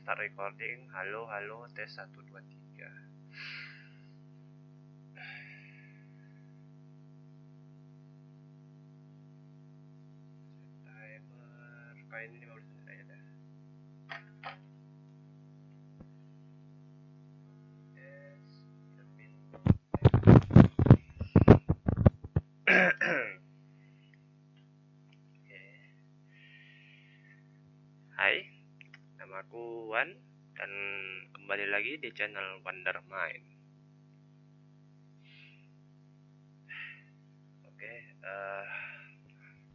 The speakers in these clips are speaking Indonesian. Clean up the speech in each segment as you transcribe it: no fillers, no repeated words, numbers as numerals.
start recording. Halo, halo, tes 1, 2, 3. Timer, kali ini 15 menit aja dah. Yes, Oke. Hai, namaku Wan dan kembali lagi di channel Wondermind. Oke,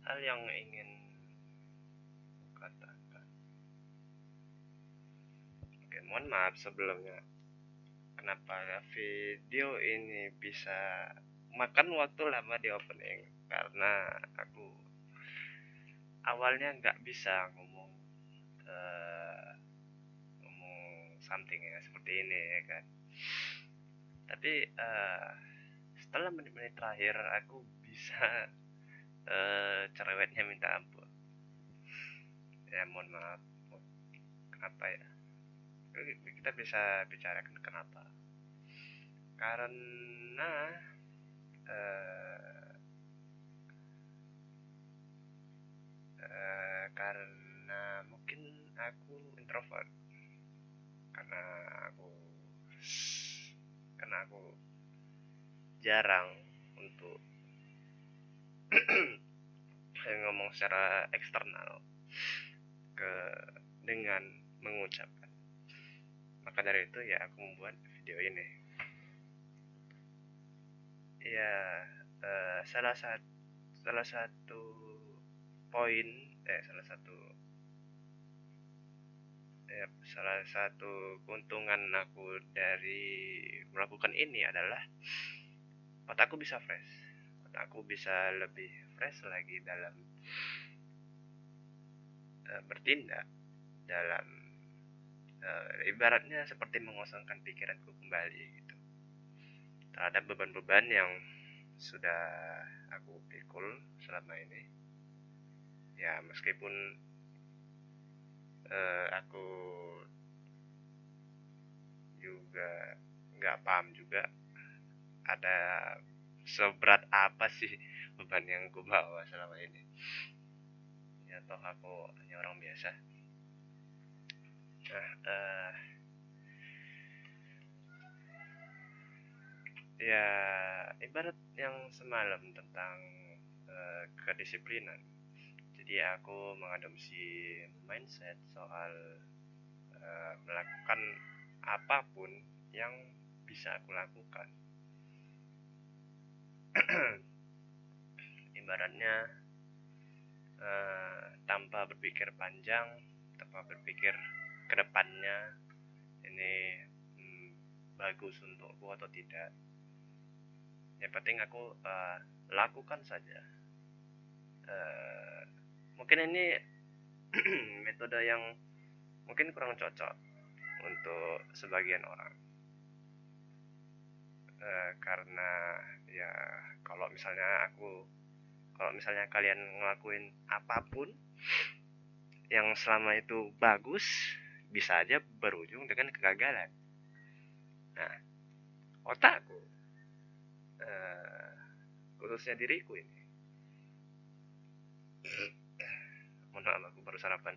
hal yang ingin katakan. Oke, mohon maaf sebelumnya. Kenapa video ini bisa makan waktu lama di opening? Karena aku awalnya nggak bisa ngomong something ya seperti ini ya kan. Tapi setelah menit-menit terakhir aku bisa cerewetnya minta ampun. Ya mohon maaf. Kenapa ya? Kita bisa bicarakan kenapa. Karena mungkin aku introvert. Karena aku jarang untuk ngomong secara eksternal dengan mengucapkan. Maka dari itu ya aku membuat video ini. Ya salah satu poin salah satu keuntungan aku dari melakukan ini adalah otakku bisa fresh. Otakku bisa lebih fresh lagi dalam bertindak, dalam ibaratnya seperti mengosongkan pikiranku kembali gitu terhadap beban-beban yang sudah aku pikul selama ini. Ya meskipun aku juga nggak paham juga ada seberat apa sih beban yang aku bawa selama ini. Ya toh aku hanya orang biasa. Nah, ya ibarat yang semalam tentang kedisiplinan. Jadi aku mengadopsi mindset soal melakukan apapun yang bisa aku lakukan. Ibaratnya tanpa berpikir panjang, tanpa berpikir ke depannya ini bagus untukku atau tidak. Yang penting aku lakukan saja. Mungkin ini metode yang mungkin kurang cocok untuk sebagian orang. Karena ya kalau misalnya kalian ngelakuin apapun yang selama itu bagus, bisa aja berujung dengan kegagalan. Nah, otakku khususnya diriku ini, mohon maaf aku baru sarapan.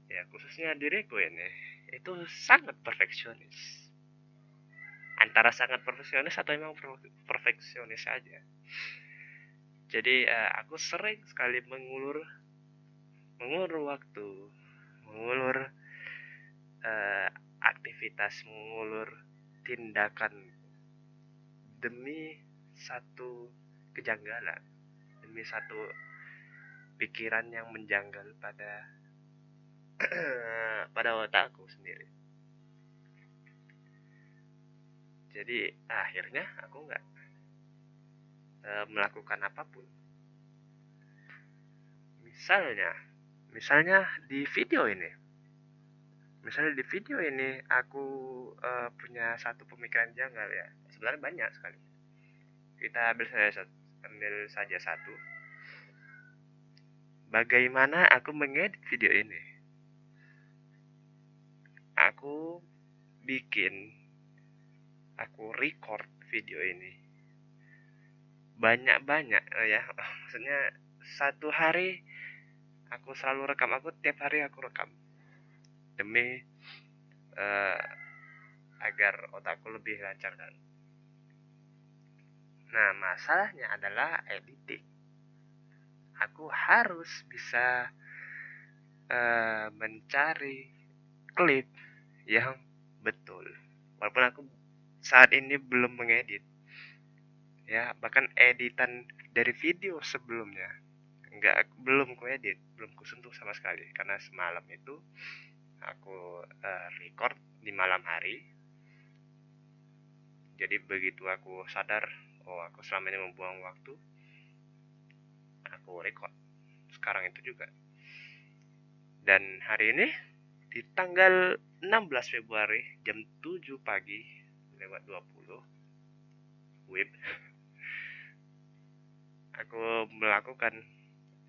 Ya khususnya diriku ini itu sangat perfeksionis. Antara sangat perfeksionis atau memang perfeksionis saja. Jadi aku sering sekali mengulur waktu, mengulur aktivitas, mengulur tindakan demi satu kejanggalan, demi satu pikiran yang menjanggal pada otakku sendiri. Jadi akhirnya aku nggak melakukan apapun. Misalnya di video ini aku punya satu pemikiran janggal ya. Sebenarnya banyak sekali. Kita ambil saja satu. Bagaimana aku mengedit video ini? aku record video ini banyak-banyak ya. Maksudnya satu hari aku selalu rekam, aku tiap hari aku rekam demi agar otakku lebih lancar kan. Nah, masalahnya adalah editing. Aku harus bisa mencari klip yang betul. Walaupun aku saat ini belum mengedit, ya bahkan editan dari video sebelumnya belum kuedit, belum kusentuh sama sekali, karena semalam itu aku record di malam hari. Jadi begitu aku sadar, oh aku selama ini membuang waktu, aku record sekarang itu juga. Dan hari ini di tanggal 16 Februari jam 7 pagi lewat 20 WIB, aku melakukan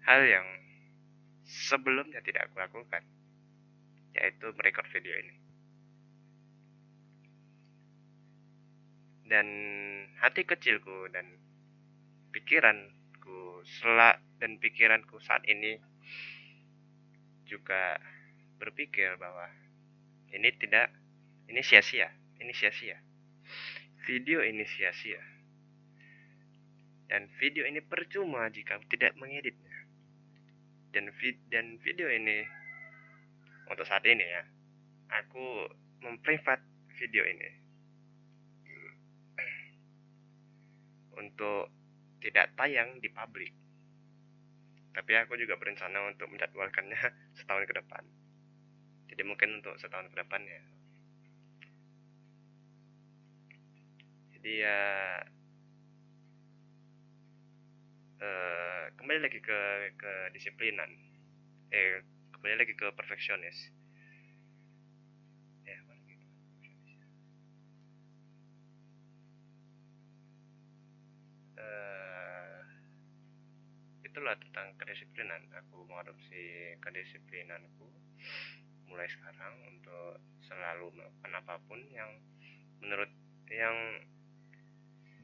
hal yang sebelumnya tidak aku lakukan, yaitu merekod video ini. Dan hati kecilku dan pikiranku saat ini juga berpikir bahwa ini sia-sia. Video ini sia-sia. Dan video ini percuma jika tidak mengeditnya. Dan video ini untuk saat ini ya, aku memprivat video ini untuk tidak tayang di publik. Tapi aku juga berencana untuk menjadwalkannya setahun ke depan. Jadi mungkin untuk setahun ke depan ya. Jadi ya kembali lagi ke disiplinan. Kembali lagi ke perfeksionis. Itulah tentang kedisiplinan. Aku mengadopsi kedisiplinanku mulai sekarang untuk selalu melakukan apapun yang menurut yang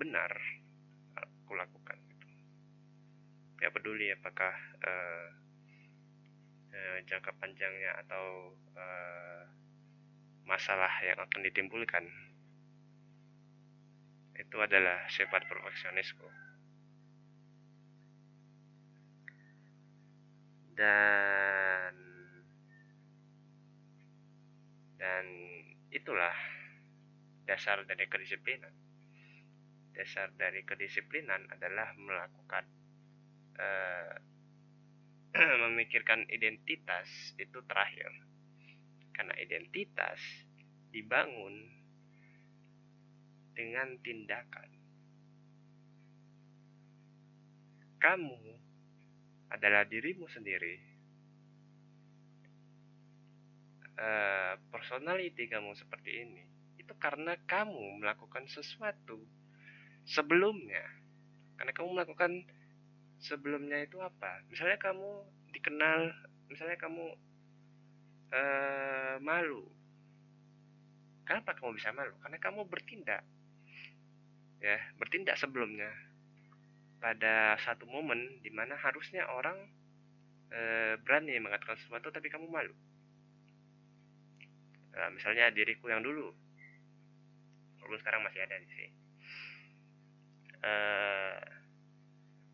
benar aku lakukan gitu. Gak peduli apakah jangka panjangnya atau masalah yang akan ditimbulkan. Itu adalah sifat perfeksionisku. Dan itulah dasar dari kedisiplinan. Dasar dari kedisiplinan adalah melakukan memikirkan identitas itu terakhir. Karena identitas dibangun dengan tindakan. Kamu adalah dirimu sendiri. Personality kamu seperti ini itu karena kamu melakukan sesuatu sebelumnya. Karena kamu melakukan sebelumnya itu apa? Misalnya kamu dikenal, misalnya kamu malu. Kenapa kamu bisa malu? Karena kamu bertindak sebelumnya pada satu momen di mana harusnya orang berani mengatakan sesuatu tapi kamu malu. Misalnya diriku yang dulu, walaupun sekarang masih ada sih.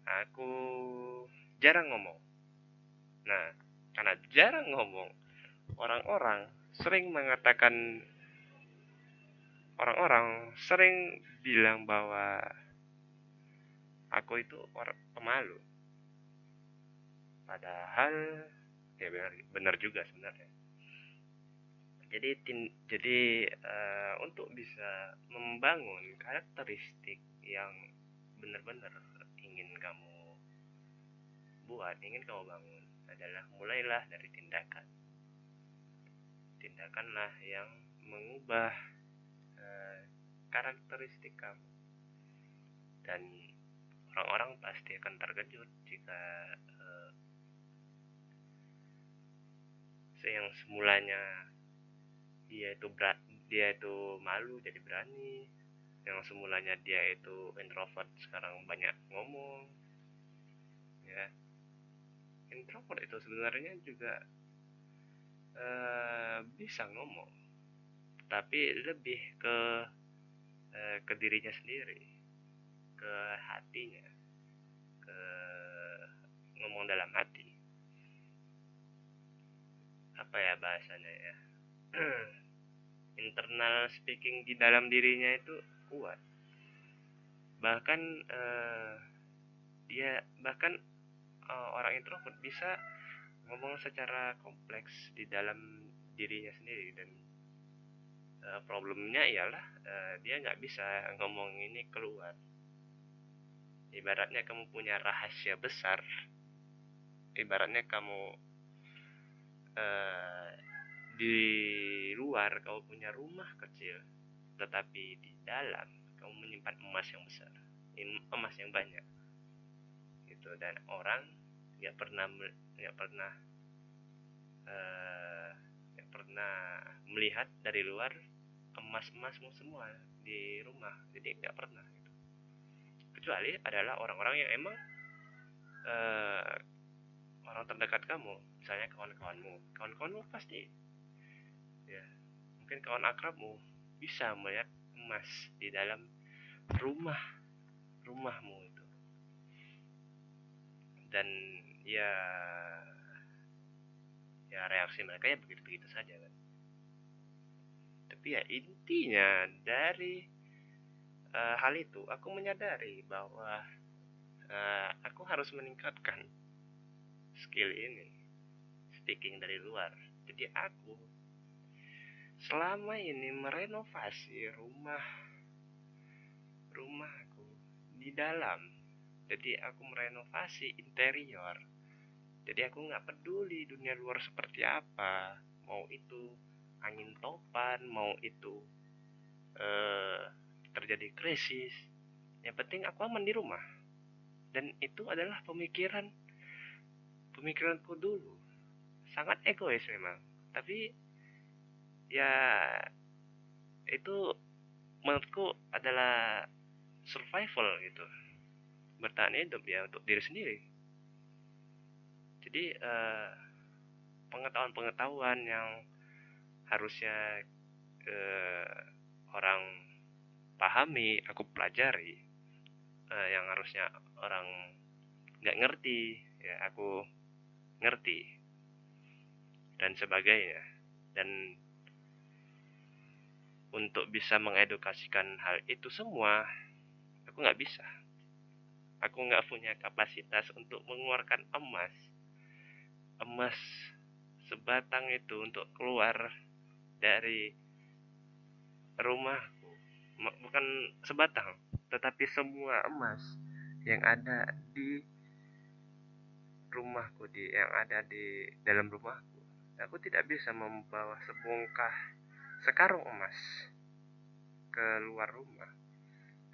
Aku jarang ngomong. Nah, karena jarang ngomong, orang-orang sering bilang bahwa aku itu orang pemalu. Padahal ya benar juga sebenarnya. Jadi untuk bisa membangun karakteristik yang benar-benar ingin kamu bangun adalah mulailah dari tindakan. Tindakanlah yang mengubah karakteristik kamu. Dan orang-orang pasti akan terkejut jika yang semulanya dia itu malu jadi berani, yang semulanya dia itu introvert sekarang banyak ngomong. Ya, introvert itu sebenarnya juga bisa ngomong, tapi lebih ke dirinya sendiri, ke hatinya, ke ngomong dalam hati. Apa ya bahasanya ya? Internal speaking di dalam dirinya itu kuat. Bahkan orang introvert bisa ngomong secara kompleks di dalam dirinya sendiri, dan problemnya ialah dia nggak bisa ngomong ini keluar. Ibaratnya kamu punya rahasia besar, ibaratnya kamu di luar kamu punya rumah kecil, tetapi di dalam kamu menyimpan emas yang besar, emas yang banyak gitu. Dan orang nggak pernah melihat dari luar emasmu semua di rumah, jadi nggak pernah gitu. Kecuali adalah orang-orang yang emang orang terdekat kamu, misalnya kawan-kawanmu pasti ya, mungkin kawan akrabmu bisa melihat emas di dalam rumahmu itu. Dan ya reaksi mereka ya begitu-begitu saja kan. Tapi ya intinya dari hal itu aku menyadari bahwa aku harus meningkatkan skill ini, speaking dari luar. Jadi aku selama ini merenovasi rumahku di dalam. Jadi aku merenovasi interior. Jadi aku nggak peduli dunia luar seperti apa, mau itu angin topan, mau itu terjadi krisis. Yang penting aku aman di rumah. Dan itu adalah pemikiranku dulu. Sangat egois memang, tapi ya itu menurutku adalah survival gitu, bertahan hidup ya untuk diri sendiri. Jadi pengetahuan yang harusnya orang pahami aku pelajari, yang harusnya orang nggak ngerti ya aku ngerti dan sebagainya. Dan untuk bisa mengedukasikan hal itu semua aku nggak bisa. Aku nggak punya kapasitas untuk mengeluarkan emas sebatang itu untuk keluar dari rumahku. Bukan sebatang, tetapi semua emas yang ada di rumahku, yang ada di dalam rumahku. Aku tidak bisa membawa sekarung emas keluar rumah.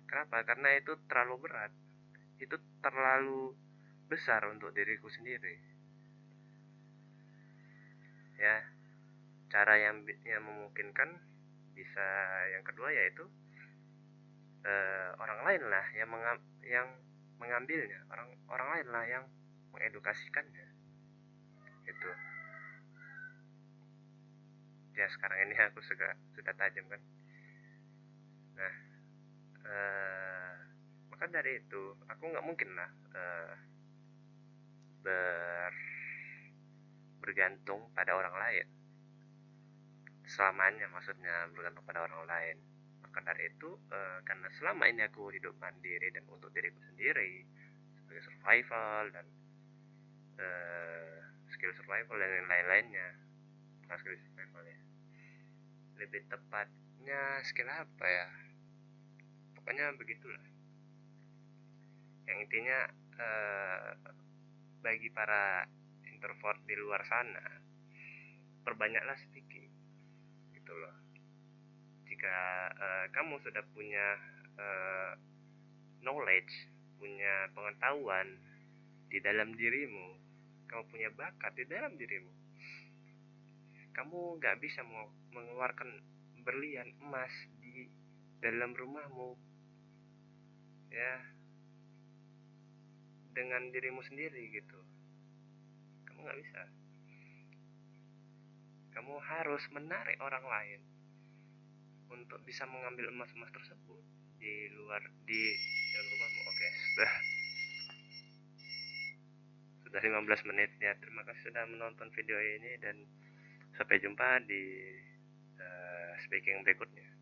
Kenapa? Karena itu terlalu berat, itu terlalu besar untuk diriku sendiri. Ya, cara yang memungkinkan bisa yang kedua yaitu orang lain lah yang mengambilnya, orang lain lah yang mengedukasikannya gitu. Ya sekarang ini aku sudah tajam kan. Nah maka dari itu aku nggak mungkin lah bergantung pada orang lain selamanya, maksudnya bergantung pada orang lain. Maka dari itu karena selama ini aku hidup mandiri dan untuk diriku sendiri sebagai survival dan skill survival dan lain-lainnya, bukan skill survival ya, lebih tepatnya skill apa ya, pokoknya begitulah. Yang intinya bagi para introvert di luar sana, perbanyaklah speaking gitu loh. Jika kamu sudah punya knowledge, punya pengetahuan di dalam dirimu, kamu punya bakat di dalam dirimu, Kamu nggak bisa mengeluarkan berlian emas di dalam rumahmu, ya, dengan dirimu sendiri gitu. Kamu nggak bisa. Kamu harus menarik orang lain untuk bisa mengambil emas-emas tersebut di dalam rumahmu. Oke, sudah 15 menit ya. Terima kasih sudah menonton video ini dan sampai jumpa di speaking berikutnya.